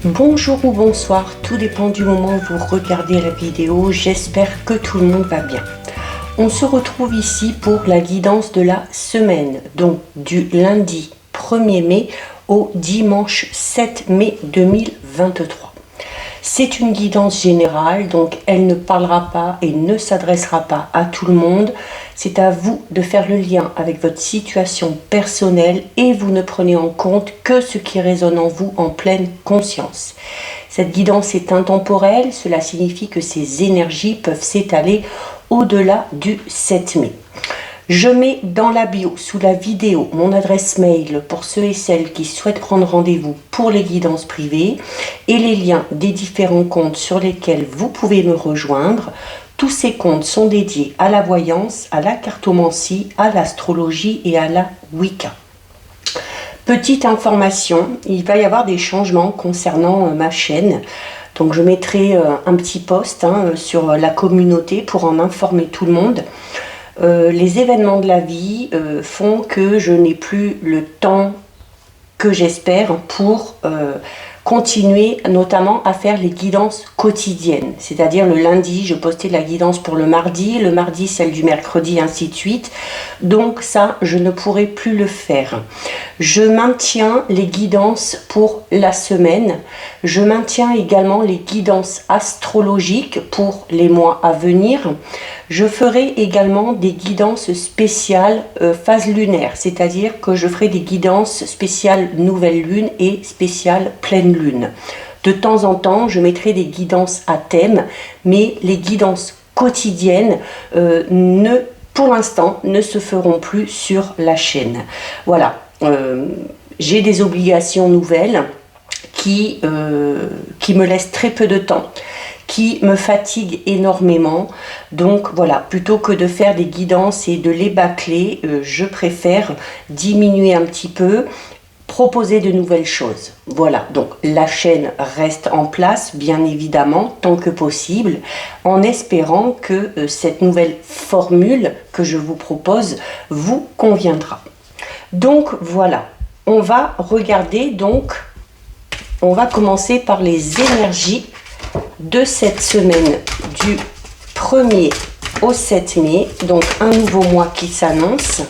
Bonjour ou bonsoir, tout dépend du moment où vous regardez la vidéo, j'espère que tout le monde va bien. On se retrouve ici pour la guidance de la semaine, donc du lundi 1er mai au dimanche 7 mai 2023. C'est une guidance générale, donc elle ne parlera pas et ne s'adressera pas à tout le monde. C'est à vous de faire le lien avec votre situation personnelle et vous ne prenez en compte que ce qui résonne en vous en pleine conscience. Cette guidance est intemporelle, cela signifie que ces énergies peuvent s'étaler au-delà du 7 mai. Je mets dans la bio, sous la vidéo, mon adresse mail pour ceux et celles qui souhaitent prendre rendez-vous pour les guidances privées et les liens des différents comptes sur lesquels vous pouvez me rejoindre. Tous ces comptes sont dédiés à la voyance, à la cartomancie, à l'astrologie et à la Wicca. Petite information, il va y avoir des changements concernant ma chaîne. Donc je mettrai un petit post sur la communauté pour en informer tout le monde. Les événements de la vie font que je n'ai plus le temps que j'espère pour continuer notamment à faire les guidances quotidiennes. C'est-à-dire le lundi, je postais la guidance pour le mardi celle du mercredi, ainsi de suite. Donc ça, je ne pourrai plus le faire. Je maintiens les guidances pour la semaine. Je maintiens également les guidances astrologiques pour les mois à venir. Je ferai également des guidances spéciales phase lunaire, c'est-à-dire que je ferai des guidances spéciales nouvelle lune et spéciales pleine lune. De temps en temps, je mettrai des guidances à thème, mais les guidances quotidiennes pour l'instant ne se feront plus sur la chaîne. Voilà, j'ai des obligations nouvelles qui me laissent très peu de temps, qui me fatigue énormément. Donc voilà, plutôt que de faire des guidances et de les bâcler, je préfère diminuer un petit peu, proposer de nouvelles choses. Voilà, donc la chaîne reste en place, bien évidemment, tant que possible, en espérant que cette nouvelle formule que je vous propose vous conviendra. Donc voilà, on va regarder, donc on va commencer par les énergies de cette semaine du 1er au 7 mai, donc un nouveau mois qui s'annonce.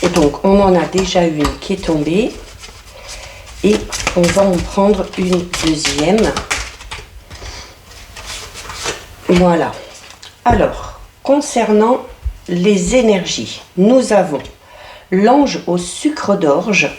Et donc on en a déjà une qui est tombée et on va en prendre une deuxième. Voilà. Alors, concernant les énergies, nous avons l'ange au sucre d'orge.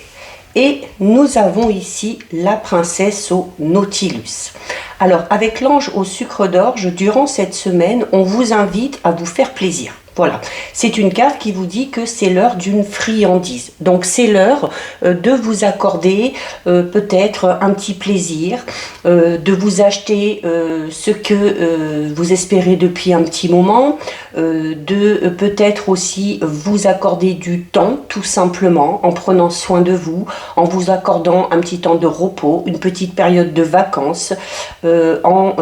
Et nous avons ici la princesse au Nautilus. Alors, avec l'ange au sucre d'orge, durant cette semaine, on vous invite à vous faire plaisir. Voilà, c'est une carte qui vous dit que c'est l'heure d'une friandise. Donc c'est l'heure de vous accorder peut-être un petit plaisir, de vous acheter ce que vous espérez depuis un petit moment, de peut-être aussi vous accorder du temps tout simplement en prenant soin de vous, en vous accordant un petit temps de repos, une petite période de vacances, en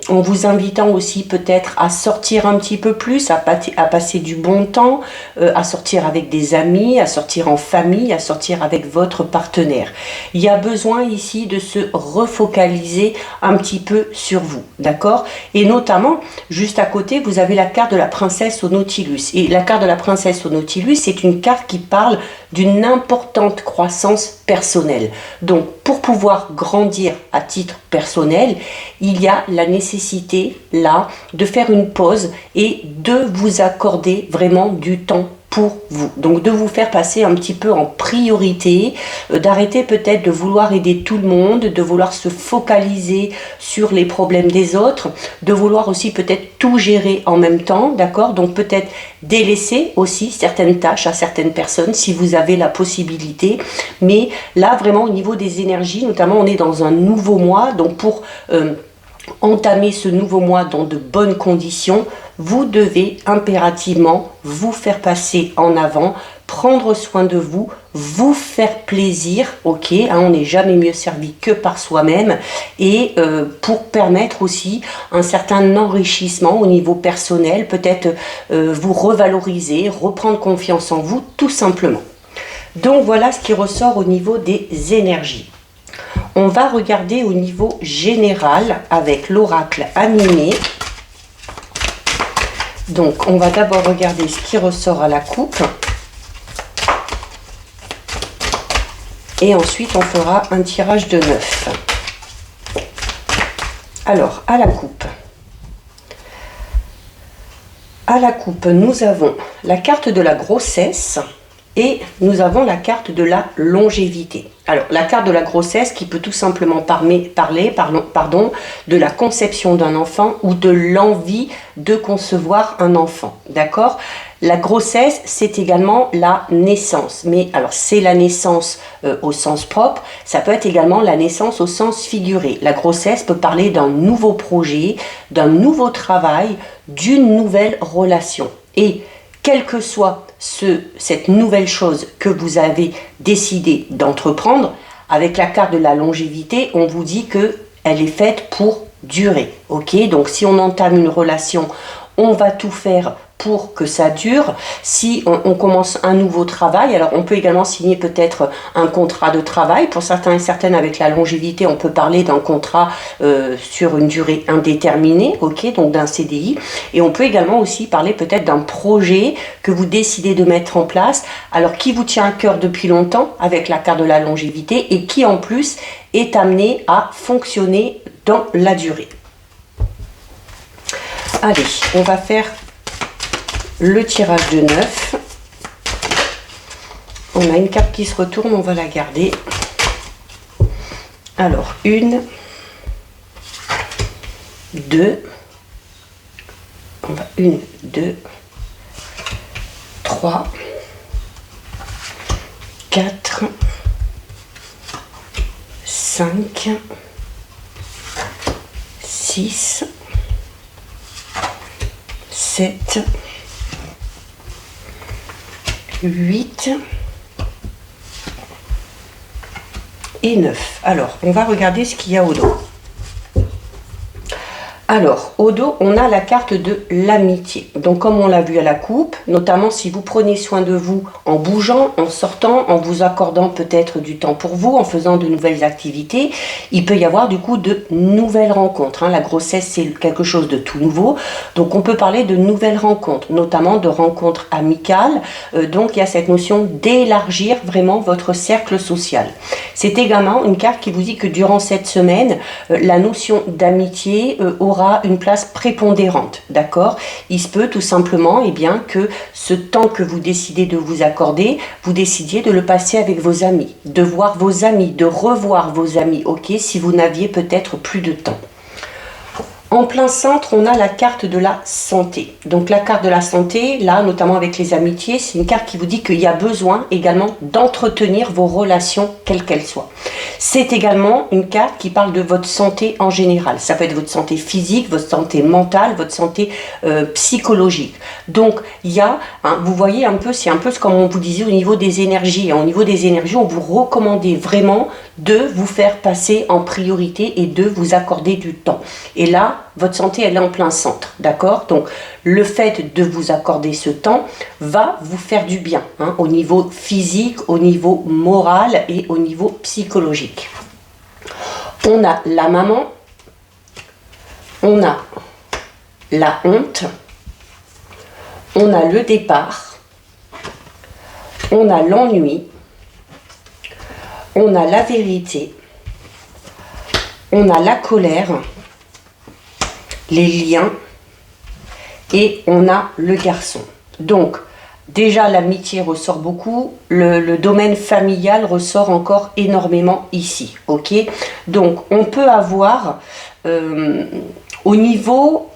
vous invitant aussi peut-être à sortir un petit peu plus, à passer du bon temps, à sortir avec des amis, à sortir en famille, à sortir avec votre partenaire. Il y a besoin ici de se refocaliser un petit peu sur vous, d'accord? Et notamment, juste à côté, vous avez la carte de la princesse au Nautilus. Et la carte de la princesse au Nautilus, c'est une carte qui parle d'une importante croissance personnelle. Donc, pour pouvoir grandir à titre personnel, il y a la nécessité, là, de faire une pause et de vous accorder vraiment du temps pour vous. Donc de vous faire passer un petit peu en priorité, d'arrêter peut-être de vouloir aider tout le monde, de vouloir se focaliser sur les problèmes des autres, de vouloir aussi peut-être tout gérer en même temps, d'accord? Donc peut-être délaisser aussi certaines tâches à certaines personnes si vous avez la possibilité. Mais là vraiment au niveau des énergies, notamment on est dans un nouveau mois, donc pour entamer ce nouveau mois dans de bonnes conditions, vous devez impérativement vous faire passer en avant, prendre soin de vous, vous faire plaisir, ok, on n'est jamais mieux servi que par soi-même, et pour permettre aussi un certain enrichissement au niveau personnel, peut-être vous revaloriser, reprendre confiance en vous, tout simplement. Donc voilà ce qui ressort au niveau des énergies. On va regarder au niveau général avec l'oracle animé. Donc on va d'abord regarder ce qui ressort à la coupe. Et ensuite on fera un tirage de 9. Alors à la coupe. À la coupe, nous avons la carte de la grossesse et nous avons la carte de la longévité. Alors, la carte de la grossesse qui peut tout simplement parler de la conception d'un enfant ou de l'envie de concevoir un enfant, d'accord? La grossesse, c'est également la naissance, mais alors c'est la naissance au sens propre, ça peut être également la naissance au sens figuré. La grossesse peut parler d'un nouveau projet, d'un nouveau travail, d'une nouvelle relation. Et quelle que soit cette nouvelle chose que vous avez décidé d'entreprendre, avec la carte de la longévité, on vous dit qu'elle est faite pour durer. Ok, donc si on entame une relation, on va tout faire pour que ça dure. Si on commence un nouveau travail, alors on peut également signer peut-être un contrat de travail. Pour certains et certaines, avec la longévité, on peut parler d'un contrat sur une durée indéterminée, ok, donc d'un CDI. Et on peut également aussi parler peut-être d'un projet que vous décidez de mettre en place, alors qui vous tient à cœur depuis longtemps avec la carte de la longévité et qui en plus est amené à fonctionner dans la durée. Allez, on va faire le tirage de 9. On a une carte qui se retourne, on va la garder. Alors, 1, 2, 1, 2, 3, 4, 5, 6, 7, 8 et 9. Alors, on va regarder ce qu'il y a au dos. Alors, au dos, on a la carte de l'amitié. Donc, comme on l'a vu à la coupe, notamment si vous prenez soin de vous en bougeant, en sortant, en vous accordant peut-être du temps pour vous, en faisant de nouvelles activités, il peut y avoir du coup de nouvelles rencontres. La grossesse, c'est quelque chose de tout nouveau. Donc, on peut parler de nouvelles rencontres, notamment de rencontres amicales. Donc, il y a cette notion d'élargir vraiment votre cercle social. C'est également une carte qui vous dit que durant cette semaine, la notion d'amitié aura une place prépondérante, d'accord? Il se peut tout simplement que ce temps que vous décidez de vous accorder, vous décidiez de le passer avec vos amis, de voir vos amis, de revoir vos amis, ok? Si vous n'aviez peut-être plus de temps. En plein centre, on a la carte de la santé. Donc la carte de la santé, là, notamment avec les amitiés, c'est une carte qui vous dit qu'il y a besoin également d'entretenir vos relations, quelles qu'elles soient. C'est également une carte qui parle de votre santé en général. Ça peut être votre santé physique, votre santé mentale, votre santé psychologique. Donc il y a, vous voyez un peu, c'est un peu comme on vous disait au niveau des énergies. Au niveau des énergies, on vous recommandait vraiment de vous faire passer en priorité et de vous accorder du temps. Et là, votre santé, elle est en plein centre, d'accord? Donc, le fait de vous accorder ce temps va vous faire du bien, au niveau physique, au niveau moral et au niveau psychologique. On a la maman, on a la honte, on a le départ, on a l'ennui, on a la vérité, on a la colère, les liens et on a le garçon. Donc déjà l'amitié ressort beaucoup, le domaine familial ressort encore énormément ici, ok? Donc on peut avoir au niveau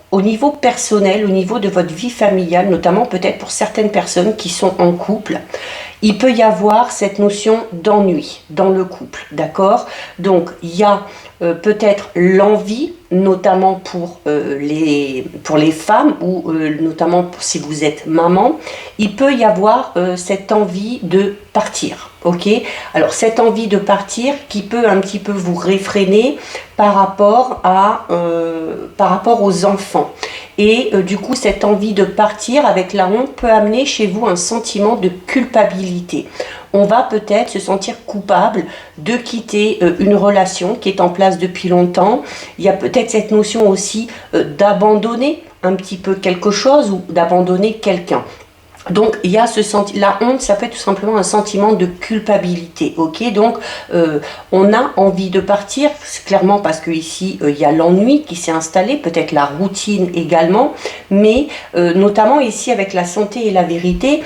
personnel, au niveau de votre vie familiale, notamment peut-être pour certaines personnes qui sont en couple, il peut y avoir cette notion d'ennui dans le couple, d'accord? Donc il y a peut-être l'envie, notamment pour les femmes ou notamment si vous êtes maman, il peut y avoir cette envie de partir, ok? Alors cette envie de partir qui peut un petit peu vous réfréner par rapport aux enfants. Et du coup, cette envie de partir avec la honte peut amener chez vous un sentiment de culpabilité. on va peut-être se sentir coupable de quitter une relation qui est en place depuis longtemps. Il y a peut-être cette notion aussi d'abandonner un petit peu quelque chose ou d'abandonner quelqu'un. Donc il y a la honte, ça peut être tout simplement un sentiment de culpabilité, ok. Donc on a envie de partir, clairement parce que ici il y a l'ennui qui s'est installé, peut-être la routine également, mais notamment ici avec la santé et la vérité,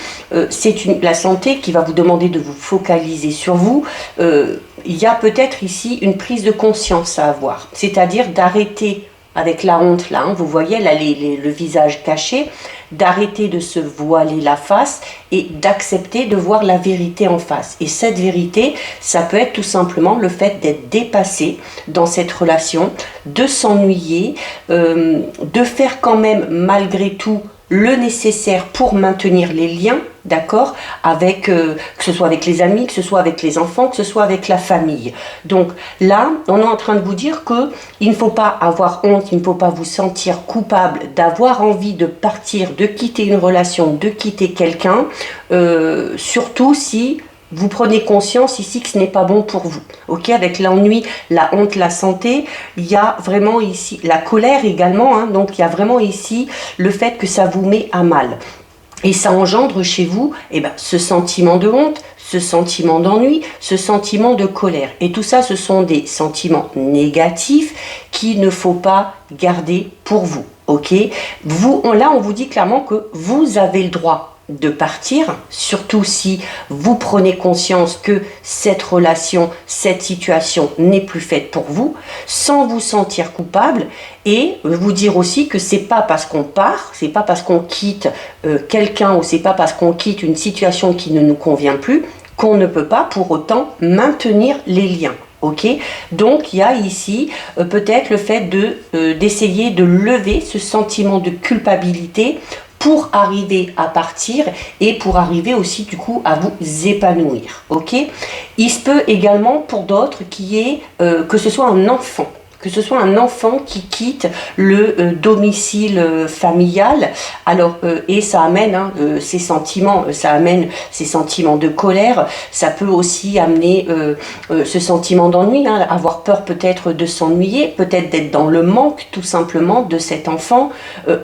c'est la santé qui va vous demander de vous focaliser sur vous. Il y a peut-être ici une prise de conscience à avoir, c'est-à-dire d'arrêter avec la honte là, hein, vous voyez là le visage caché, d'arrêter de se voiler la face et d'accepter de voir la vérité en face. Et cette vérité, ça peut être tout simplement le fait d'être dépassé dans cette relation, de s'ennuyer, de faire quand même malgré tout le nécessaire pour maintenir les liens, d'accord, avec que ce soit avec les amis, que ce soit avec les enfants, que ce soit avec la famille. Donc là, on est en train de vous dire que il ne faut pas avoir honte, il ne faut pas vous sentir coupable d'avoir envie de partir, de quitter une relation, de quitter quelqu'un, surtout si vous prenez conscience ici que ce n'est pas bon pour vous. Ok, avec l'ennui, la honte, la santé, il y a vraiment ici la colère également. Hein, donc il y a vraiment ici le fait que ça vous met à mal. Et ça engendre chez vous ce sentiment de honte, ce sentiment d'ennui, ce sentiment de colère. Et tout ça, ce sont des sentiments négatifs qu'il ne faut pas garder pour vous. Ok, là, on vous dit clairement que vous avez le droit de partir, surtout si vous prenez conscience que cette relation, cette situation n'est plus faite pour vous, sans vous sentir coupable, et vous dire aussi que c'est pas parce qu'on part, c'est pas parce qu'on quitte quelqu'un ou c'est pas parce qu'on quitte une situation qui ne nous convient plus qu'on ne peut pas pour autant maintenir les liens. Ok, donc il y a ici peut-être le fait d'essayer de lever ce sentiment de culpabilité pour arriver à partir et pour arriver aussi du coup à vous épanouir. Ok, il se peut également pour d'autres que ce soit un enfant. Que ce soit un enfant qui quitte le domicile familial, alors et ça amène ces sentiments, de colère. Ça peut aussi amener ce sentiment d'ennui, hein, avoir peur peut-être de s'ennuyer, peut-être d'être dans le manque tout simplement de cet enfant.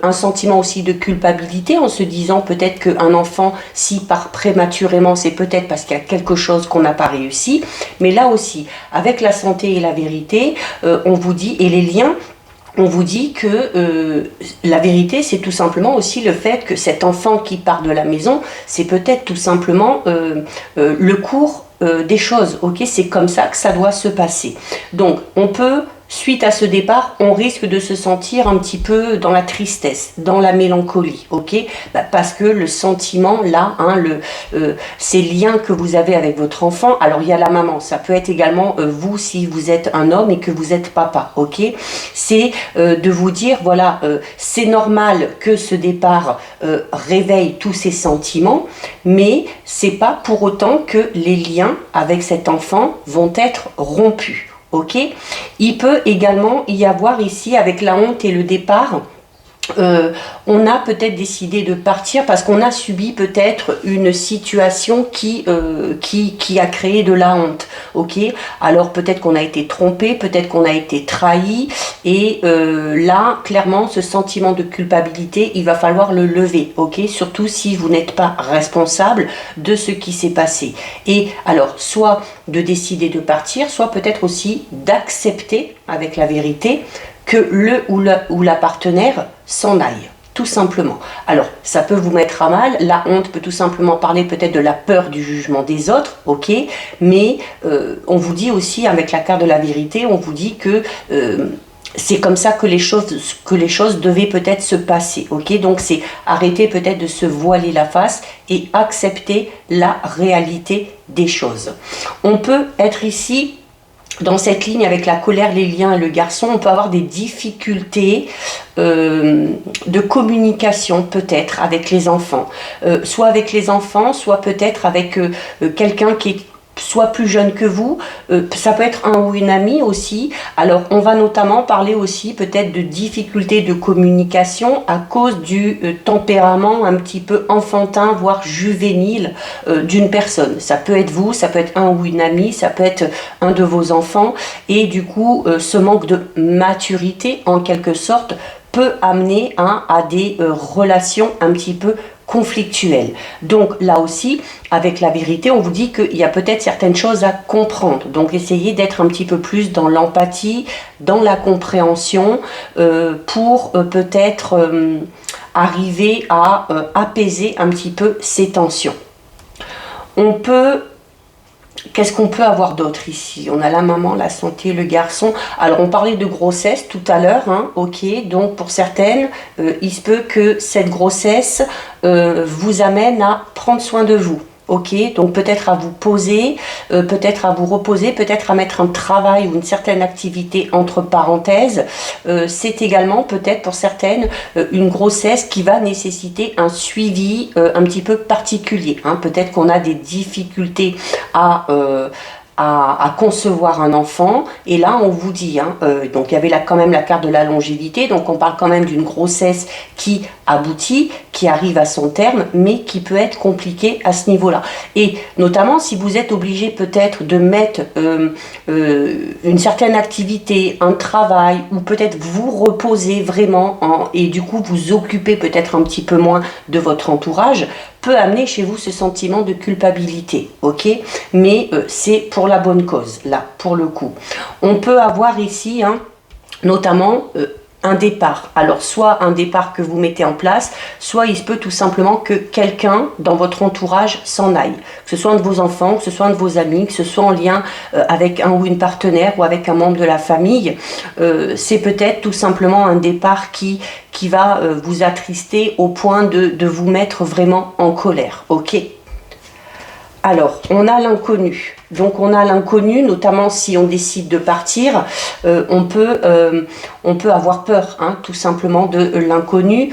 Un sentiment aussi de culpabilité en se disant peut-être qu'un enfant, s'il part prématurément, c'est peut-être parce qu'il y a quelque chose qu'on n'a pas réussi. Mais là aussi, avec la santé et la vérité, on vous dit, et les liens, on vous dit que la vérité, c'est tout simplement aussi le fait que cet enfant qui part de la maison, c'est peut-être tout simplement le cours des choses. Ok, c'est comme ça que ça doit se passer. Donc, on peut, suite à ce départ, on risque de se sentir un petit peu dans la tristesse, dans la mélancolie, ok, parce que le sentiment là, ces liens que vous avez avec votre enfant, alors il y a la maman, ça peut être également vous si vous êtes un homme et que vous êtes papa, ok, c'est de vous dire voilà, c'est normal que ce départ réveille tous ces sentiments, mais c'est pas pour autant que les liens avec cet enfant vont être rompus. Ok, il peut également y avoir ici, avec la honte et le départ, on a peut-être décidé de partir parce qu'on a subi peut-être une situation qui a créé de la honte. Ok, alors peut-être qu'on a été trompé, peut-être qu'on a été trahi, et là, clairement, ce sentiment de culpabilité, il va falloir le lever. Ok, surtout si vous n'êtes pas responsable de ce qui s'est passé. Et alors, soit de décider de partir, soit peut-être aussi d'accepter avec la vérité que le ou la partenaire s'en aille, tout simplement. Alors, ça peut vous mettre à mal, la honte peut tout simplement parler peut-être de la peur du jugement des autres, ok, mais on vous dit aussi, avec la carte de la vérité, on vous dit que c'est comme ça que les choses devaient peut-être se passer, ok, donc c'est arrêter peut-être de se voiler la face et accepter la réalité des choses. On peut être ici dans cette ligne avec la colère, les liens et le garçon, on peut avoir des difficultés de communication peut-être avec les enfants, soit avec les enfants, soit peut-être avec quelqu'un qui est soit plus jeune que vous, ça peut être un ou une amie aussi. Alors on va notamment parler aussi peut-être de difficultés de communication à cause du tempérament un petit peu enfantin, voire juvénile d'une personne. Ça peut être vous, ça peut être un ou une amie, ça peut être un de vos enfants, et du coup ce manque de maturité en quelque sorte peut amener à des relations un petit peu conflictuelles. Donc là aussi, avec la vérité, on vous dit qu'il y a peut-être certaines choses à comprendre. Donc essayez d'être un petit peu plus dans l'empathie, dans la compréhension, pour peut-être arriver à apaiser un petit peu ces tensions. On peut... Qu'est-ce qu'on peut avoir d'autre ici? On a la maman, la santé, le garçon. Alors, on parlait de grossesse tout à l'heure, hein, ok. Donc, pour certaines, il se peut que cette grossesse vous amène à prendre soin de vous. Ok, donc peut-être à vous poser, peut-être à vous reposer, peut-être à mettre un travail ou une certaine activité entre parenthèses. C'est également peut-être pour certaines une grossesse qui va nécessiter un suivi un petit peu particulier. Hein. Peut-être qu'on a des difficultés à concevoir un enfant, et là on vous dit, hein, donc il y avait là quand même la carte de la longévité, donc on parle quand même d'une grossesse qui aboutit, qui arrive à son terme, mais qui peut être compliquée à ce niveau-là. Et notamment si vous êtes obligé peut-être de mettre une certaine activité, un travail, ou peut-être vous reposer vraiment, et du coup vous occuper peut-être un petit peu moins de votre entourage, peut amener chez vous ce sentiment de culpabilité, ok? Mais c'est pour la bonne cause, là, pour le coup. On peut avoir ici, hein, notamment, un départ. Alors, soit un départ que vous mettez en place, soit il se peut tout simplement que quelqu'un dans votre entourage s'en aille. Que ce soit un de vos enfants, que ce soit un de vos amis, que ce soit en lien avec un ou une partenaire ou avec un membre de la famille. C'est peut-être tout simplement un départ qui va vous attrister au point de vous mettre vraiment en colère. Ok ? Alors, on a l'inconnu. Donc, on a l'inconnu, notamment si on décide de partir, on peut avoir peur, hein, tout simplement, de l'inconnu.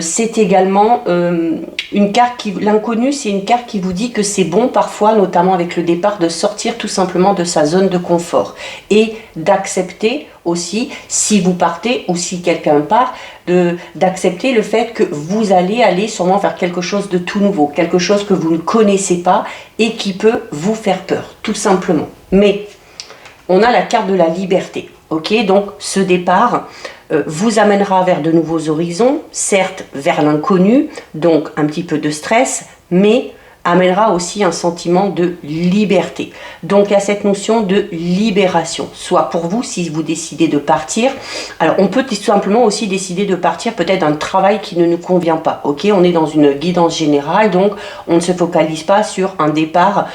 C'est également une carte qui... L'inconnu, c'est une carte qui vous dit que c'est bon, parfois, notamment avec le départ, de sortir tout simplement de sa zone de confort et d'accepter aussi, si vous partez ou si quelqu'un part, d'accepter le fait que vous allez aller sûrement vers quelque chose de tout nouveau, quelque chose que vous ne connaissez pas et qui peut vous faire peur, tout simplement. Mais on a la carte de la liberté, ok? Donc ce départ vous amènera vers de nouveaux horizons, certes vers l'inconnu, donc un petit peu de stress, mais amènera aussi un sentiment de liberté. Donc il y a cette notion de libération, soit pour vous si vous décidez de partir. Alors on peut tout simplement aussi décider de partir peut-être d'un travail qui ne nous convient pas. Ok, on est dans une guidance générale, donc on ne se focalise pas sur un départ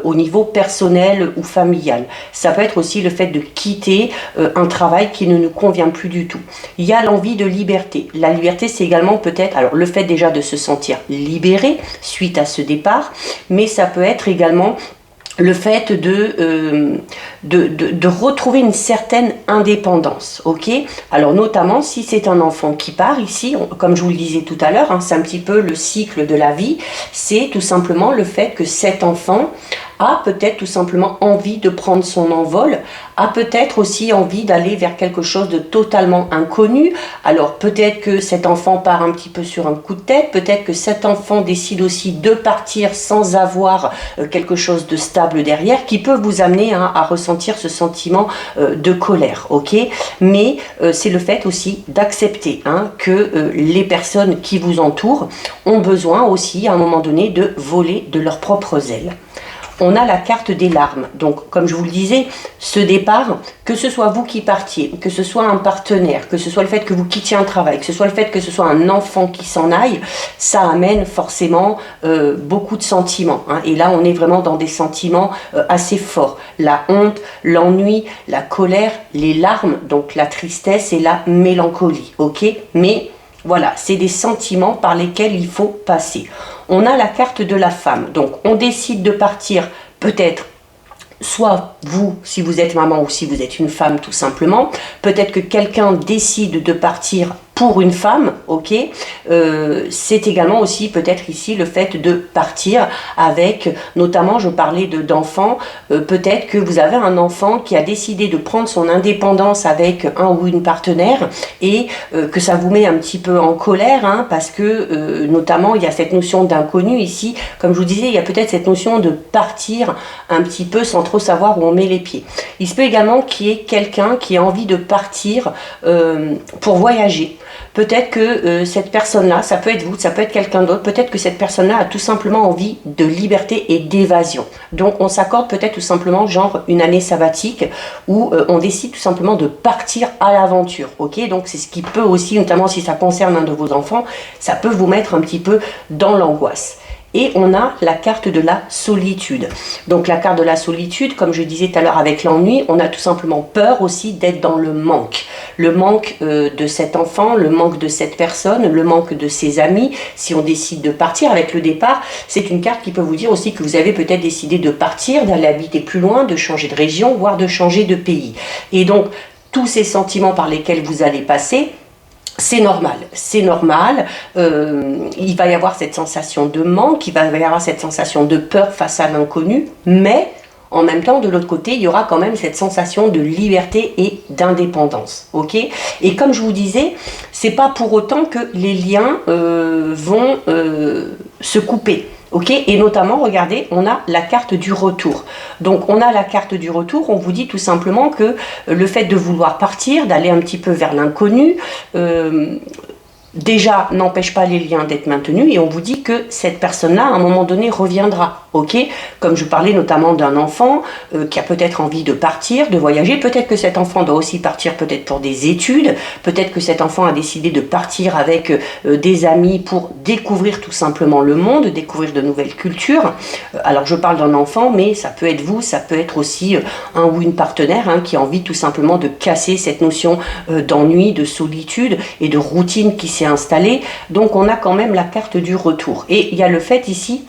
au niveau personnel ou familial. Ça peut être aussi le fait de quitter un travail qui ne nous convient plus du tout. Il y a l'envie de liberté. La liberté, c'est également peut-être, alors le fait déjà de se sentir libéré suite à ce départ, mais ça peut être également le fait de retrouver une certaine indépendance, ok? Alors notamment si c'est un enfant qui part ici, comme je vous le disais tout à l'heure, hein, c'est un petit peu le cycle de la vie, c'est tout simplement le fait que cet enfant a peut-être tout simplement envie de prendre son envol, a peut-être aussi envie d'aller vers quelque chose de totalement inconnu. Alors peut-être que cet enfant part un petit peu sur un coup de tête, peut-être que cet enfant décide aussi de partir sans avoir quelque chose de stable derrière, qui peut vous amener à ressentir ce sentiment de colère, ok? Mais c'est le fait aussi d'accepter que les personnes qui vous entourent ont besoin aussi à un moment donné de voler de leurs propres ailes. On a la carte des larmes. Donc, comme je vous le disais, ce départ, que ce soit vous qui partiez, que ce soit un partenaire, que ce soit le fait que vous quittiez un travail, que ce soit le fait que ce soit un enfant qui s'en aille, ça amène forcément beaucoup de sentiments. Hein. Et là, on est vraiment dans des sentiments assez forts. La honte, l'ennui, la colère, les larmes, donc la tristesse et la mélancolie. Ok ? Mais voilà, c'est des sentiments par lesquels il faut passer. On a la carte de la femme. Donc, on décide de partir peut-être, soit vous, si vous êtes maman ou si vous êtes une femme tout simplement. Peut-être que quelqu'un décide de partir pour une femme, ok, c'est également aussi peut-être ici le fait de partir avec, notamment je parlais d'enfants, peut-être que vous avez un enfant qui a décidé de prendre son indépendance avec un ou une partenaire et que ça vous met un petit peu en colère, hein, parce que notamment il y a cette notion d'inconnu ici, comme je vous disais, il y a peut-être cette notion de partir un petit peu sans trop savoir où on met les pieds. Il se peut également qu'il y ait quelqu'un qui a envie de partir pour voyager. Peut-être que cette personne-là, ça peut être vous, ça peut être quelqu'un d'autre, peut-être que cette personne-là a tout simplement envie de liberté et d'évasion. Donc on s'accorde peut-être tout simplement genre une année sabbatique où on décide tout simplement de partir à l'aventure. Ok, donc c'est ce qui peut aussi, notamment si ça concerne un de vos enfants, ça peut vous mettre un petit peu dans l'angoisse. Et on a la carte de la solitude. Donc la carte de la solitude, comme je disais tout à l'heure avec l'ennui, on a tout simplement peur aussi d'être dans le manque. Le manque de cet enfant, le manque de cette personne, le manque de ses amis. Si on décide de partir avec le départ, c'est une carte qui peut vous dire aussi que vous avez peut-être décidé de partir, d'aller habiter plus loin, de changer de région, voire de changer de pays. Et donc tous ces sentiments par lesquels vous allez passer, c'est normal, c'est normal, il va y avoir cette sensation de manque, il va y avoir cette sensation de peur face à l'inconnu, mais en même temps, de l'autre côté, il y aura quand même cette sensation de liberté et d'indépendance, ok? Et comme je vous disais, c'est pas pour autant que les liens vont se couper. Ok, et notamment, regardez, on a la carte du retour. Donc, on a la carte du retour, on vous dit tout simplement que le fait de vouloir partir, d'aller un petit peu vers l'inconnu, déjà n'empêche pas les liens d'être maintenus et on vous dit que cette personne-là, à un moment donné, reviendra. Ok, comme je parlais notamment d'un enfant qui a peut-être envie de partir, de voyager. Peut-être que cet enfant doit aussi partir peut-être pour des études. Peut-être que cet enfant a décidé de partir avec des amis pour découvrir tout simplement le monde, découvrir de nouvelles cultures. Alors je parle d'un enfant, mais ça peut être vous, ça peut être aussi un ou une partenaire hein, qui a envie tout simplement de casser cette notion d'ennui, de solitude et de routine qui s'est installée. Donc on a quand même la carte du retour. Et il y a le fait ici,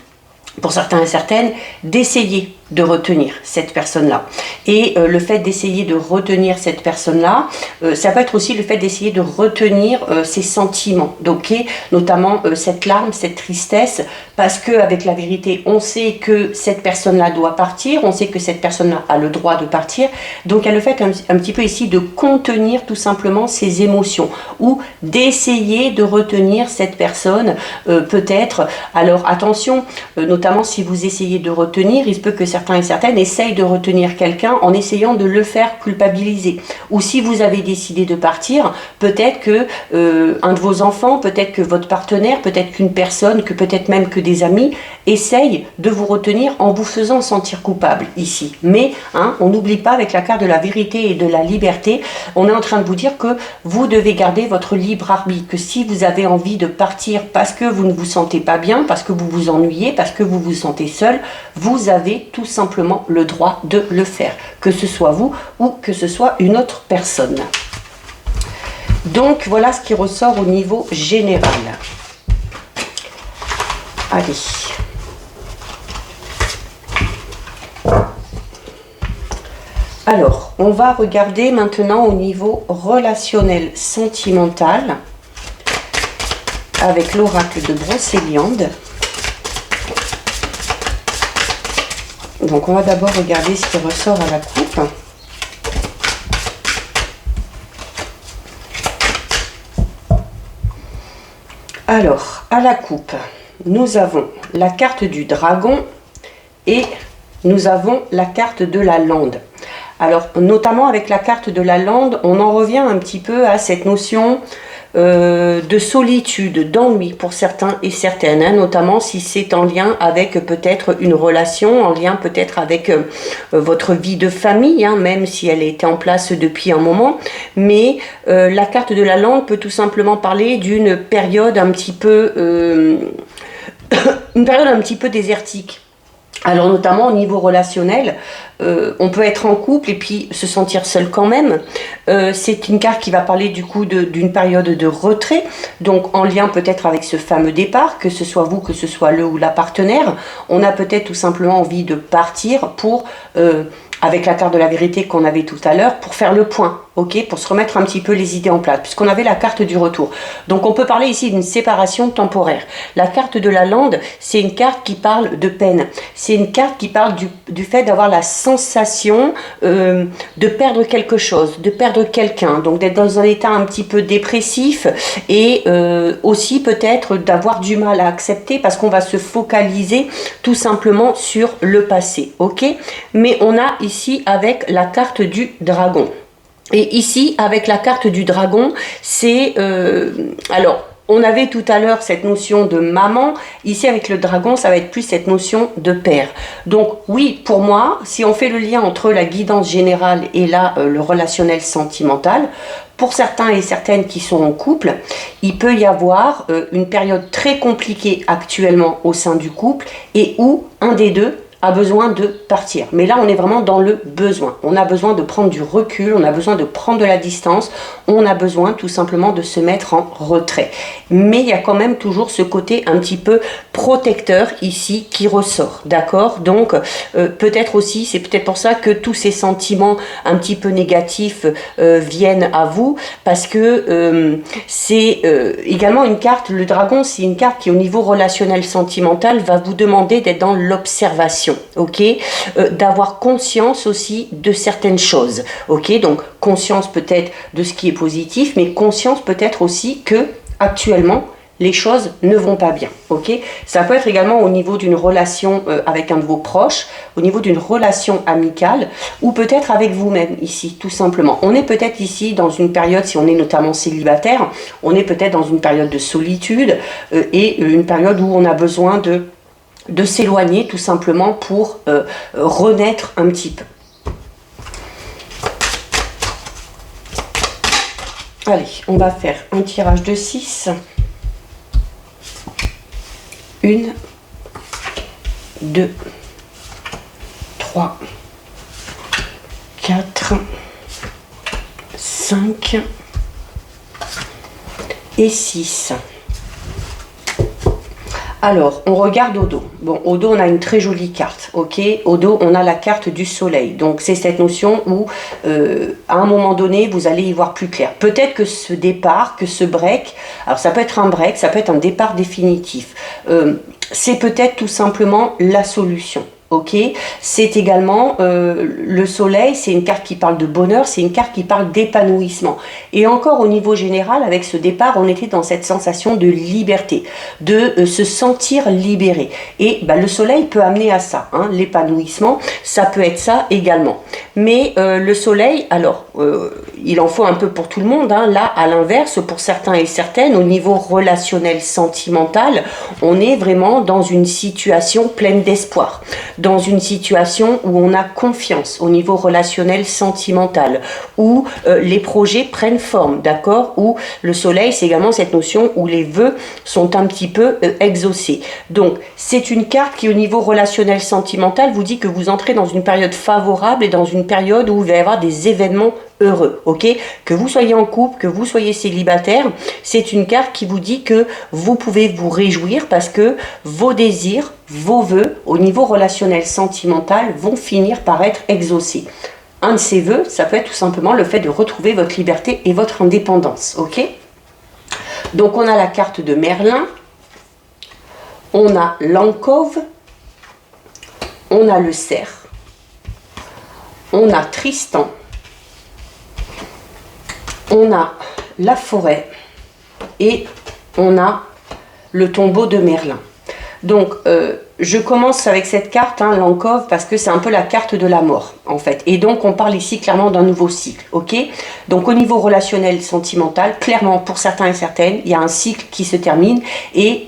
pour certains et certaines, d'essayer de retenir cette personne-là. Et le fait d'essayer de retenir cette personne-là, ça peut être aussi le fait d'essayer de retenir ses sentiments, donc notamment cette larme, cette tristesse, parce qu'avec la vérité, on sait que cette personne-là doit partir, on sait que cette personne-là a le droit de partir, donc il y a le fait un petit peu ici de contenir tout simplement ses émotions, ou d'essayer de retenir cette personne, peut-être. Alors attention, notamment si vous essayez de retenir, il se peut que certains et certaines essayent de retenir quelqu'un en essayant de le faire culpabiliser. Ou si vous avez décidé de partir, peut-être que un de vos enfants, peut-être que votre partenaire, peut-être qu'une personne, que peut-être même que des amis, essayent de vous retenir en vous faisant sentir coupable ici. Mais hein, on n'oublie pas, avec la carte de la vérité et de la liberté, on est en train de vous dire que vous devez garder votre libre arbitre, que si vous avez envie de partir parce que vous ne vous sentez pas bien, parce que vous vous ennuyez, parce que vous vous sentez seul, vous avez tout simplement le droit de le faire, que ce soit vous ou que ce soit une autre personne. Donc voilà ce qui ressort au niveau général. Allez. Alors, on va regarder maintenant au niveau relationnel sentimental avec l'oracle de Brocéliande. Donc on va d'abord regarder ce qui ressort à la coupe. Alors, à la coupe, nous avons la carte du dragon et nous avons la carte de la lande. Alors, notamment avec la carte de la lande, on en revient un petit peu à cette notion de solitude, d'ennui pour certains et certaines, hein, notamment si c'est en lien avec peut-être une relation, en lien peut-être avec votre vie de famille, hein, même si elle était en place depuis un moment. Mais la carte de la lande peut tout simplement parler d'une période un petit peu une période un petit peu désertique. Alors notamment au niveau relationnel, on peut être en couple et puis se sentir seul quand même. C'est une carte qui va parler du coup d'une période de retrait, donc en lien peut-être avec ce fameux départ, que ce soit vous, que ce soit le ou la partenaire. On a peut-être tout simplement envie de partir pour, avec la carte de la vérité qu'on avait tout à l'heure, pour faire le point. ok, pour se remettre un petit peu les idées en place, puisqu'on avait la carte du retour. Donc on peut parler ici d'une séparation temporaire. La carte de la lande, c'est une carte qui parle de peine. C'est une carte qui parle du fait d'avoir la sensation de perdre quelque chose, de perdre quelqu'un, donc d'être dans un état un petit peu dépressif et aussi peut-être d'avoir du mal à accepter parce qu'on va se focaliser tout simplement sur le passé, ok? Mais on a ici avec la carte du dragon. Et ici, avec la carte du dragon, c'est... alors, on avait tout à l'heure cette notion de maman. Ici, avec le dragon, ça va être plus cette notion de père. Donc, oui, pour moi, si on fait le lien entre la guidance générale et là, le relationnel sentimental, pour certains et certaines qui sont en couple, il peut y avoir une période très compliquée actuellement au sein du couple et où un des deux a besoin de partir. Mais là, on est vraiment dans le besoin. On a besoin de prendre du recul, on a besoin de prendre de la distance, on a besoin tout simplement de se mettre en retrait. Mais il y a quand même toujours ce côté un petit peu protecteur ici qui ressort, d'accord? Donc, peut-être aussi, c'est peut-être pour ça que tous ces sentiments un petit peu négatifs viennent à vous, parce que c'est également une carte, le dragon, c'est une carte qui au niveau relationnel sentimental va vous demander d'être dans l'observation. Ok, d'avoir conscience aussi de certaines choses, ok, donc conscience peut-être de ce qui est positif, mais conscience peut-être aussi que actuellement les choses ne vont pas bien, ok. Ça peut être également au niveau d'une relation avec un de vos proches, au niveau d'une relation amicale, ou peut-être avec vous-même ici, tout simplement. On est peut-être ici dans une période, si on est notamment célibataire, on est peut-être dans une période de solitude et une période où on a besoin de s'éloigner tout simplement pour renaître un petit peu. Allez, on va faire un tirage de 6. 1, 2, 3, 4, 5 et 6. Alors, on regarde au dos. Bon, au dos, on a une très jolie carte, ok? Au dos, on a la carte du soleil. Donc, c'est cette notion où, à un moment donné, vous allez y voir plus clair. Peut-être que ce départ, que ce break, alors ça peut être un break, ça peut être un départ définitif. C'est peut-être tout simplement la solution. Ok, c'est également le soleil, c'est une carte qui parle de bonheur, c'est une carte qui parle d'épanouissement. Et encore au niveau général, avec ce départ, on était dans cette sensation de liberté, de se sentir libéré. Et bah, le soleil peut amener à ça, hein, l'épanouissement, ça peut être ça également. Mais le soleil, alors, il en faut un peu pour tout le monde, hein. Là, à l'inverse, pour certains et certaines, au niveau relationnel, sentimental, on est vraiment dans une situation pleine d'espoir. Dans une situation où on a confiance au niveau relationnel sentimental, où les projets prennent forme, d'accord, où le soleil, c'est également cette notion où les vœux sont un petit peu exaucés. Donc, c'est une carte qui, au niveau relationnel sentimental, vous dit que vous entrez dans une période favorable et dans une période où il va y avoir des événements heureux, ok, que vous soyez en couple, que vous soyez célibataire, c'est une carte qui vous dit que vous pouvez vous réjouir parce que vos désirs, vos vœux au niveau relationnel sentimental vont finir par être exaucés. Un de ces vœux, ça peut être tout simplement le fait de retrouver votre liberté et votre indépendance, ok. Donc on a la carte de Merlin, on a l'Ancove, on a le cerf, on a Tristan, on a la forêt et on a le tombeau de Merlin. Donc, je commence avec cette carte, hein, l'Ancove, parce que c'est un peu la carte de la mort, en fait. Et donc, on parle ici clairement d'un nouveau cycle, ok? Donc, au niveau relationnel, sentimental, clairement, pour certains et certaines, il y a un cycle qui se termine, et,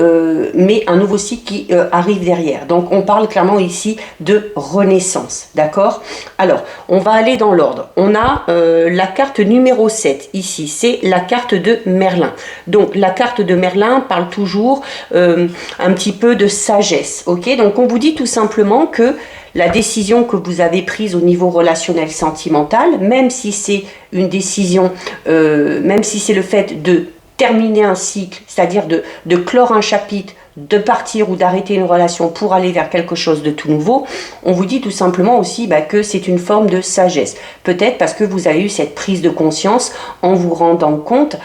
mais un nouveau cycle qui arrive derrière. Donc, on parle clairement ici de renaissance, d'accord? Alors, on va aller dans l'ordre. On a la carte numéro 7, ici, c'est la carte de Merlin. Donc, la carte de Merlin parle toujours un petit peu de sagesse, ok? Donc on vous dit tout simplement que la décision que vous avez prise au niveau relationnel sentimental, même si c'est une décision, même si c'est le fait de terminer un cycle, c'est-à-dire de clore un chapitre, de partir ou d'arrêter une relation pour aller vers quelque chose de tout nouveau, on vous dit tout simplement aussi que c'est une forme de sagesse. Peut-être parce que vous avez eu cette prise de conscience en vous rendant compte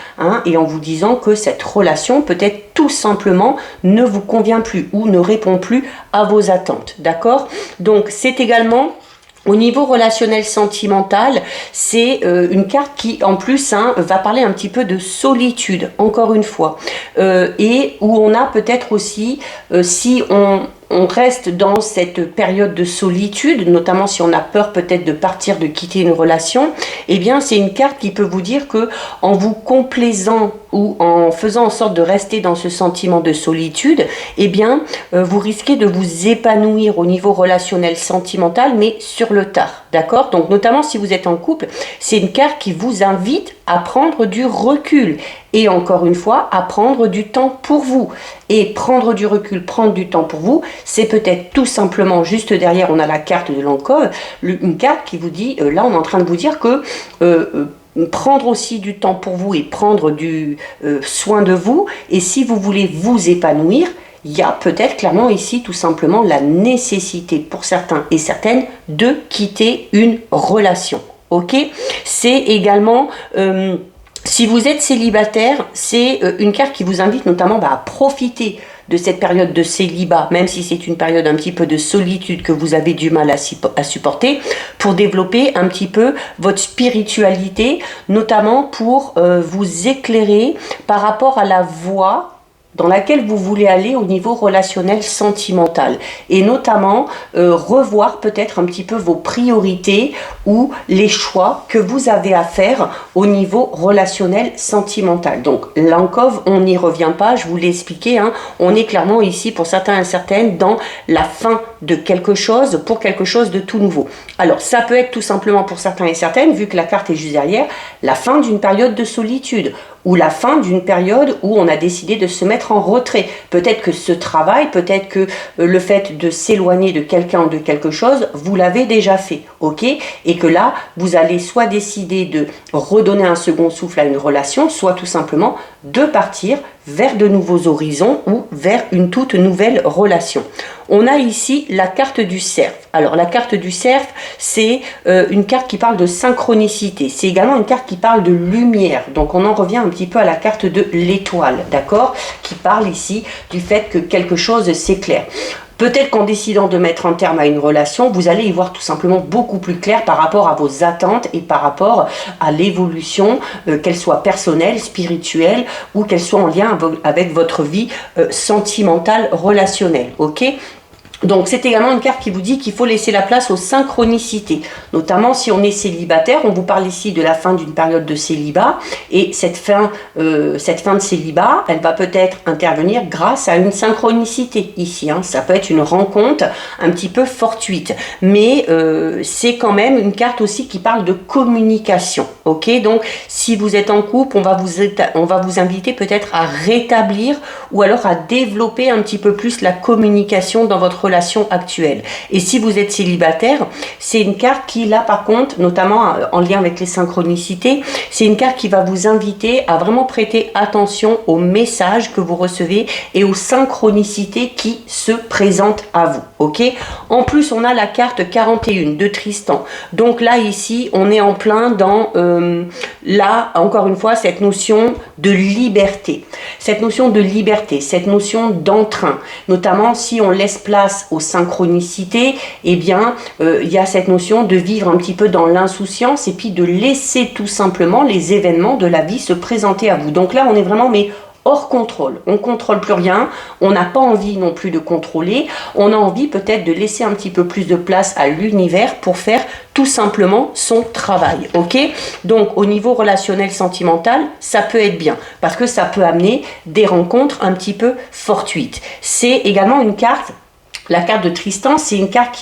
et en vous disant que cette relation peut-être tout simplement ne vous convient plus ou ne répond plus à vos attentes. D'accord? Donc c'est également... Au niveau relationnel sentimental, c'est une carte qui, en plus, va parler un petit peu de solitude, encore une fois. Et où on a peut-être aussi, si on reste dans cette période de solitude, notamment si on a peur peut-être de partir, de quitter une relation, eh bien c'est une carte qui peut vous dire que en vous complaisant ou en faisant en sorte de rester dans ce sentiment de solitude, eh bien vous risquez de vous épanouir au niveau relationnel sentimental, mais sur le tard, d'accord? Donc notamment si vous êtes en couple, c'est une carte qui vous invite à prendre du recul et encore une fois à prendre du temps pour vous. Et prendre du recul, prendre du temps pour vous, c'est peut-être tout simplement, juste derrière on a la carte de l'encove, une carte qui vous dit, là on est en train de vous dire que prendre aussi du temps pour vous et prendre du soin de vous, et si vous voulez vous épanouir, il y a peut-être clairement ici tout simplement la nécessité pour certains et certaines de quitter une relation. Ok? C'est également... si vous êtes célibataire, c'est une carte qui vous invite notamment à profiter de cette période de célibat, même si c'est une période un petit peu de solitude que vous avez du mal à supporter, pour développer un petit peu votre spiritualité, notamment pour vous éclairer par rapport à la voie dans laquelle vous voulez aller au niveau relationnel sentimental, et notamment revoir peut-être un petit peu vos priorités ou les choix que vous avez à faire au niveau relationnel sentimental. Donc l'encove, on n'y revient pas, je vous l'ai expliqué, on est clairement ici pour certains et certaines dans la fin de quelque chose pour quelque chose de tout nouveau. Alors ça peut être tout simplement pour certains et certaines, vu que la carte est juste derrière, la fin d'une période de solitude, ou la fin d'une période où on a décidé de se mettre en retrait. Peut-être que ce travail, peut-être que le fait de s'éloigner de quelqu'un ou de quelque chose, vous l'avez déjà fait, ok? Et que là, vous allez soit décider de redonner un second souffle à une relation, soit tout simplement de partir vers de nouveaux horizons ou vers une toute nouvelle relation. On a ici la carte du cerf. Alors la carte du cerf, c'est une carte qui parle de synchronicité. C'est également une carte qui parle de lumière. Donc on en revient un petit peu à la carte de l'étoile, d'accord? Qui parle ici du fait que quelque chose s'éclaire. Peut-être qu'en décidant de mettre un terme à une relation, vous allez y voir tout simplement beaucoup plus clair par rapport à vos attentes et par rapport à l'évolution, qu'elle soit personnelle, spirituelle ou qu'elle soit en lien avec votre vie sentimentale, relationnelle. Ok ? Donc c'est également une carte qui vous dit qu'il faut laisser la place aux synchronicités, notamment si on est célibataire. On vous parle ici de la fin d'une période de célibat, et cette fin de célibat, elle va peut-être intervenir grâce à une synchronicité ici. Ça peut être une rencontre un petit peu fortuite, mais c'est quand même une carte aussi qui parle de communication. Ok, donc si vous êtes en couple, on va vous inviter peut-être à rétablir ou alors à développer un petit peu plus la communication dans votre relation actuelle. Et si vous êtes célibataire, c'est une carte qui, là par contre, notamment en lien avec les synchronicités, c'est une carte qui va vous inviter à vraiment prêter attention aux messages que vous recevez et aux synchronicités qui se présentent à vous. Ok ? En plus, on a la carte 41 de Tristan. Donc là, ici, on est en plein dans, là, encore une fois, cette notion de liberté. Cette notion de liberté, cette notion d'entrain, notamment si on laisse place aux synchronicités, eh bien, il y a cette notion de vivre un petit peu dans l'insouciance et puis de laisser tout simplement les événements de la vie se présenter à vous. Donc là, on est vraiment hors contrôle. On ne contrôle plus rien, on n'a pas envie non plus de contrôler, on a envie peut-être de laisser un petit peu plus de place à l'univers pour faire tout simplement son travail. Ok ? Donc au niveau relationnel sentimental, ça peut être bien parce que ça peut amener des rencontres un petit peu fortuites. C'est également une carte. La carte de Tristan, c'est une carte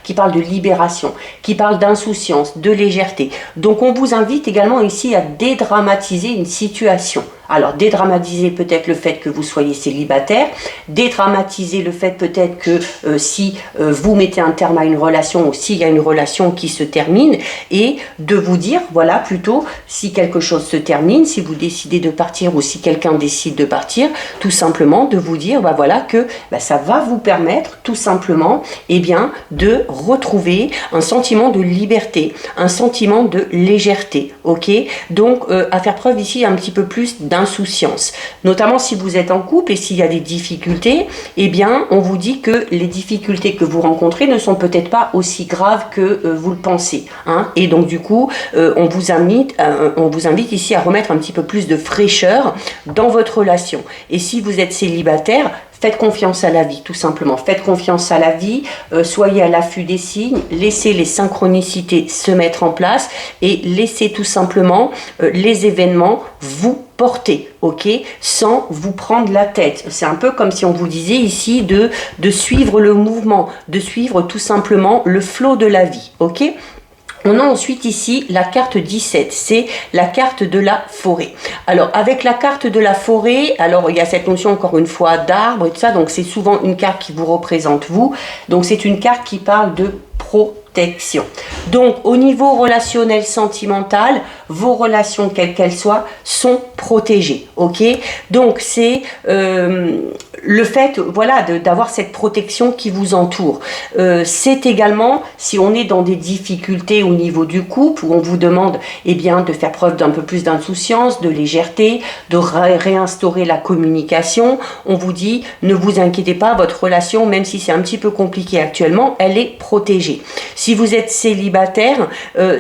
qui parle de libération, qui parle d'insouciance, de légèreté. Donc on vous invite également ici à dédramatiser une situation. Alors, dédramatiser peut-être le fait que vous soyez célibataire, dédramatiser le fait peut-être que si vous mettez un terme à une relation ou s'il y a une relation qui se termine, et de vous dire, voilà, plutôt, si quelque chose se termine, si vous décidez de partir ou si quelqu'un décide de partir, tout simplement de vous dire, bah voilà, que bah, ça va vous permettre tout simplement, eh bien, de retrouver un sentiment de liberté, un sentiment de légèreté, ok? Donc, à faire preuve ici un petit peu plus d'insouciance, notamment si vous êtes en couple et s'il y a des difficultés, eh bien on vous dit que les difficultés que vous rencontrez ne sont peut-être pas aussi graves que vous le pensez, hein, et donc du coup on vous invite ici à remettre un petit peu plus de fraîcheur dans votre relation. Et si vous êtes célibataire, faites confiance à la vie, tout simplement. Faites confiance à la vie, soyez à l'affût des signes, laissez les synchronicités se mettre en place et laissez tout simplement les événements vous porter, ok, sans vous prendre la tête. C'est un peu comme si on vous disait ici de suivre le mouvement, de suivre tout simplement le flot de la vie, ok. On a ensuite ici la carte 17, c'est la carte de la forêt. Alors avec la carte de la forêt, alors il y a cette notion encore une fois d'arbre et tout ça, donc c'est souvent une carte qui vous représente vous, donc c'est une carte qui parle de protection. Donc au niveau relationnel sentimental, vos relations quelles qu'elles soient sont protégées, ok. Donc c'est le fait, voilà, d'avoir cette protection qui vous entoure. C'est également, si on est dans des difficultés au niveau du couple, où on vous demande eh bien, de faire preuve d'un peu plus d'insouciance, de légèreté, de réinstaurer la communication, on vous dit, ne vous inquiétez pas, votre relation, même si c'est un petit peu compliqué actuellement, elle est protégée. Si vous êtes célibataire,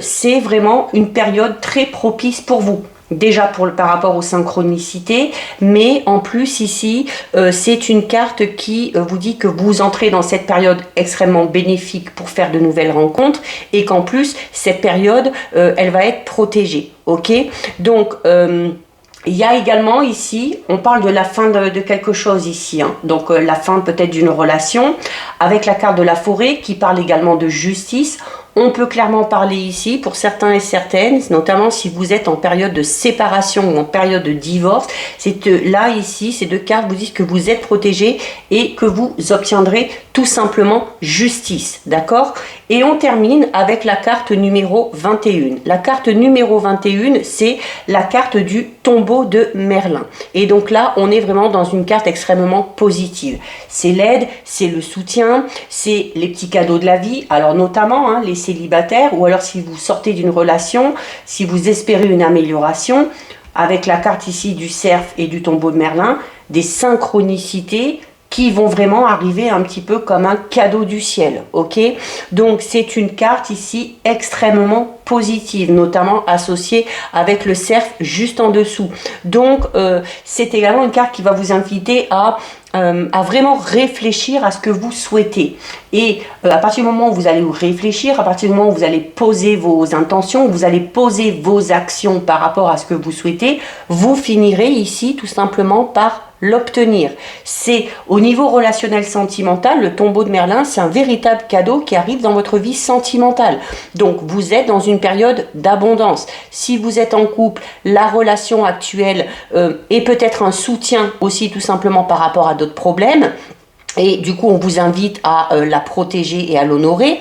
c'est vraiment une période très propice pour vous. Déjà par rapport aux synchronicités, mais en plus ici, c'est une carte qui vous dit que vous entrez dans cette période extrêmement bénéfique pour faire de nouvelles rencontres et qu'en plus, cette période, elle va être protégée. Ok, donc, il y a également ici, on parle de la fin de quelque chose ici, hein. Donc la fin peut-être d'une relation, avec la carte de la forêt qui parle également de justice. On peut clairement parler ici, pour certains et certaines, notamment si vous êtes en période de séparation ou en période de divorce, c'est là, ici, ces deux cartes vous disent que vous êtes protégé et que vous obtiendrez tout simplement justice, d'accord? Et on termine avec la carte numéro 21. La carte numéro 21, c'est la carte du tombeau de Merlin. Et donc là, on est vraiment dans une carte extrêmement positive. C'est l'aide, c'est le soutien, c'est les petits cadeaux de la vie, alors notamment, hein, les célibataires, ou alors si vous sortez d'une relation, si vous espérez une amélioration, avec la carte ici du cerf et du tombeau de Merlin, des synchronicités qui vont vraiment arriver un petit peu comme un cadeau du ciel, ok? Donc c'est une carte ici extrêmement positive, notamment associée avec le cerf juste en dessous. Donc c'est également une carte qui va vous inviter à vraiment réfléchir à ce que vous souhaitez. Et à partir du moment où vous allez réfléchir, à partir du moment où vous allez poser vos intentions, vous allez poser vos actions par rapport à ce que vous souhaitez, vous finirez ici tout simplement par l'obtenir. C'est au niveau relationnel sentimental, le tombeau de Merlin, c'est un véritable cadeau qui arrive dans votre vie sentimentale. Donc vous êtes dans une période d'abondance. Si vous êtes en couple, la relation actuelle est peut-être un soutien aussi tout simplement par rapport à d'autres problèmes. Et du coup, on vous invite à la protéger et à l'honorer.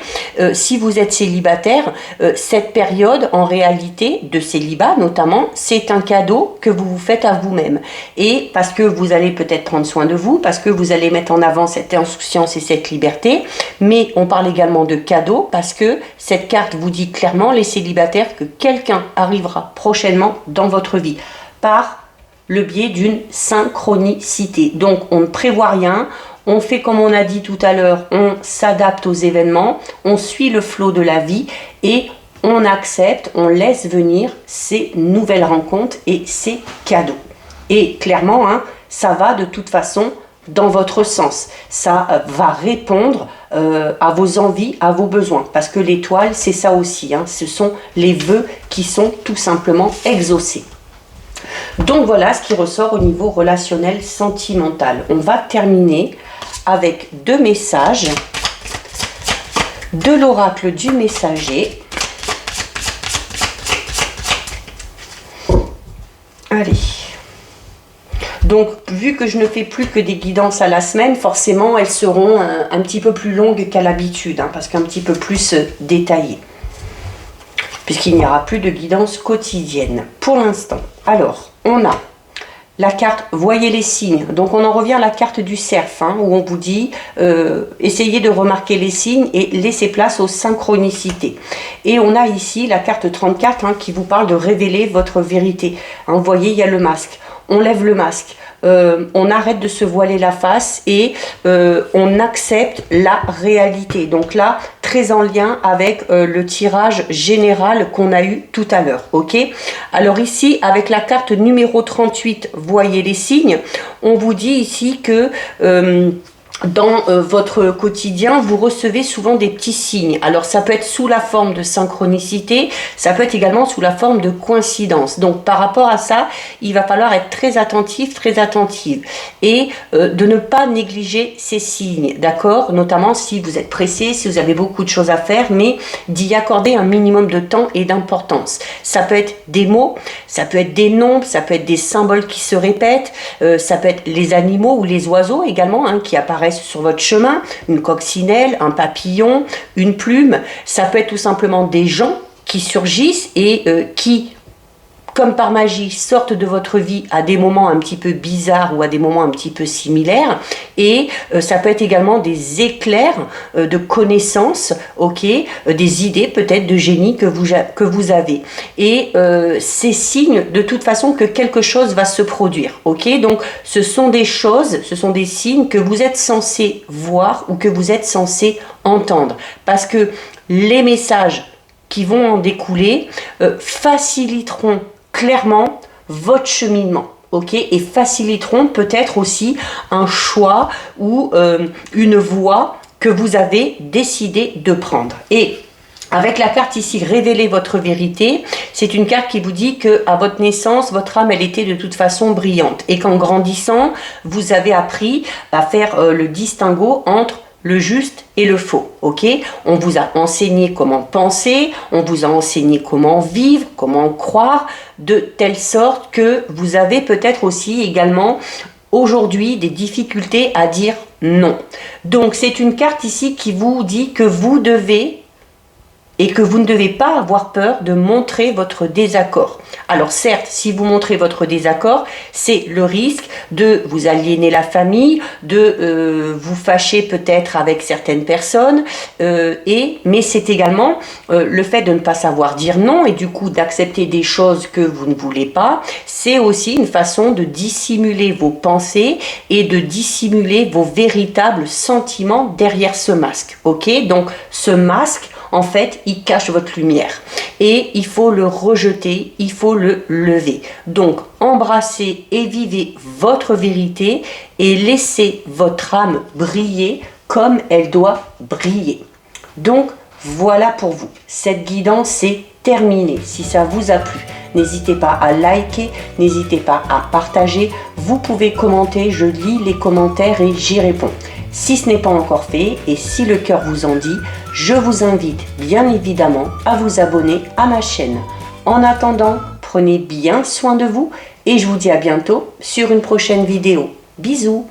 Si vous êtes célibataire, cette période, en réalité, de célibat notamment, c'est un cadeau que vous vous faites à vous-même. Et parce que vous allez peut-être prendre soin de vous, parce que vous allez mettre en avant cette insouciance et cette liberté, mais on parle également de cadeau, parce que cette carte vous dit clairement, les célibataires, que quelqu'un arrivera prochainement dans votre vie, par le biais d'une synchronicité. Donc, on ne prévoit rien. On fait comme on a dit tout à l'heure, on s'adapte aux événements, on suit le flot de la vie et on accepte, on laisse venir ces nouvelles rencontres et ces cadeaux. Et clairement, hein, ça va de toute façon dans votre sens. Ça va répondre à vos envies, à vos besoins. Parce que l'étoile, c'est ça aussi, hein, ce sont les vœux qui sont tout simplement exaucés. Donc voilà ce qui ressort au niveau relationnel sentimental. On va terminer avec deux messages de l'oracle du messager. Allez. Donc, vu que je ne fais plus que des guidances à la semaine, forcément, elles seront un petit peu plus longues qu'à l'habitude, hein, parce qu'un petit peu plus détaillées, puisqu'il n'y aura plus de guidance quotidienne pour l'instant. Alors, on a la carte, voyez les signes. Donc, on en revient à la carte du cerf, hein, où on vous dit, essayez de remarquer les signes et laissez place aux synchronicités. Et on a ici la carte 34, hein, qui vous parle de révéler votre vérité. Hein, vous voyez, il y a le masque. On lève le masque. On arrête de se voiler la face et on accepte la réalité. Donc là, très en lien avec le tirage général qu'on a eu tout à l'heure. Ok. Alors ici, avec la carte numéro 38, voyez les signes. On vous dit ici que dans votre quotidien, vous recevez souvent des petits signes. Alors, ça peut être sous la forme de synchronicité, ça peut être également sous la forme de coïncidence. Donc, par rapport à ça, il va falloir être très attentif, très attentive. Et de ne pas négliger ces signes, d'accord? Notamment si vous êtes pressé, si vous avez beaucoup de choses à faire, mais d'y accorder un minimum de temps et d'importance. Ça peut être des mots, ça peut être des nombres, ça peut être des symboles qui se répètent, ça peut être les animaux ou les oiseaux également, hein, qui apparaissent sur votre chemin, une coccinelle, un papillon, une plume. Ça peut être tout simplement des gens qui surgissent et qui, comme par magie, sortent de votre vie à des moments un petit peu bizarres ou à des moments un petit peu similaires. Et ça peut être également des éclairs de connaissances, ok, des idées peut-être de génie que vous avez. Et c'est signe de toute façon que quelque chose va se produire, ok. Donc ce sont des choses, ce sont des signes que vous êtes censé voir ou que vous êtes censé entendre. Parce que les messages qui vont en découler faciliteront clairement votre cheminement, ok, et faciliteront peut-être aussi un choix ou une voie que vous avez décidé de prendre. Et avec la carte ici, révélez votre vérité, c'est une carte qui vous dit qu'à votre naissance, votre âme, elle était de toute façon brillante et qu'en grandissant, vous avez appris à faire le distinguo entre le juste et le faux, ok? On vous a enseigné comment penser, on vous a enseigné comment vivre, comment croire, de telle sorte que vous avez peut-être aussi également aujourd'hui des difficultés à dire non. Donc c'est une carte ici qui vous dit que vous devez et que vous ne devez pas avoir peur de montrer votre désaccord. Alors certes, si vous montrez votre désaccord, c'est le risque de vous aliéner la famille, de vous fâcher peut-être avec certaines personnes, mais c'est également le fait de ne pas savoir dire non et du coup d'accepter des choses que vous ne voulez pas. C'est aussi une façon de dissimuler vos pensées et de dissimuler vos véritables sentiments derrière ce masque. Ok, donc ce masque, en fait, il cache votre lumière et il faut le rejeter, il faut le lever. Donc, embrassez et vivez votre vérité et laissez votre âme briller comme elle doit briller. Donc, voilà pour vous. Cette guidance est terminée. Si ça vous a plu, n'hésitez pas à liker, n'hésitez pas à partager. Vous pouvez commenter, je lis les commentaires et j'y réponds. Si ce n'est pas encore fait et si le cœur vous en dit, je vous invite bien évidemment à vous abonner à ma chaîne. En attendant, prenez bien soin de vous et je vous dis à bientôt sur une prochaine vidéo. Bisous!